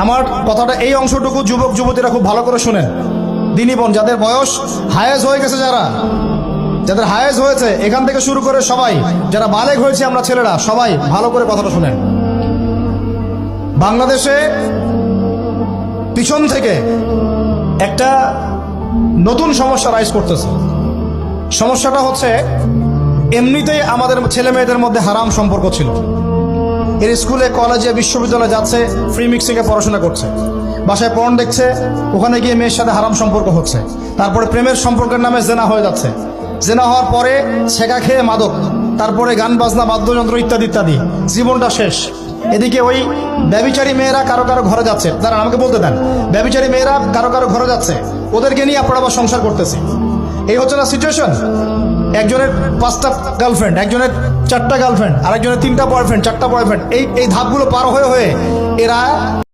আমার কথাটা এই অংশটুকু যুবক যুবতীরা খুব ভালো করে শুনেন। দিনী বোন যাদের বয়স হায়েজ হয়ে গেছে, যাদের হায়েজ হয়েছে এখান থেকে শুরু করে সবাই, যারা বালেগ হয়েছে আমরা ছেলেরা, সবাই ভালো করে কথাটা শুনেন। বাংলাদেশে পিছন থেকে একটা নতুন সমস্যা রাইজ করতেছে। সমস্যাটা হচ্ছে, এমনিতেই আমাদের ছেলে মেয়েদের মধ্যে হারাম সম্পর্ক ছিল। এর স্কুলে কলেজে বিশ্ববিদ্যালয়ে যাচ্ছে, ফ্রি মিক্সিংয়ে পড়াশোনা করছে, বাসায় পর্ন দেখছে, ওখানে গিয়ে মেয়ের সাথে হারাম সম্পর্ক হচ্ছে, তারপরে প্রেমের সম্পর্কের নামে জেনা হয়ে যাচ্ছে, জেনা হওয়ার পরে ছেঁকা খেয়ে মাদক, তারপরে গান বাজনা বাদ্যযন্ত্র ইত্যাদি ইত্যাদি, জীবনটা শেষ। এদিকে ওই ব্যভিচারী মেয়েরা কারো কারো ঘরে যাচ্ছে, দাঁড়ান আমাকে বলতে দেন, ব্যভিচারী মেয়েরা কারো কারো ঘরে যাচ্ছে, ওদেরকে নিয়ে আপনারা আবার সংসার করতেছে। এই হচ্ছে না সিচুয়েশন? একজনের 5টা গার্লফ্রেন্ড, একজনের 4টা গার্লফ্রেন্ড, আরেকজনের 3টা বয়ফ্রেন্ড, 4টা বয়ফ্রেন্ড, এই ধাপগুলো পার হয়ে এরা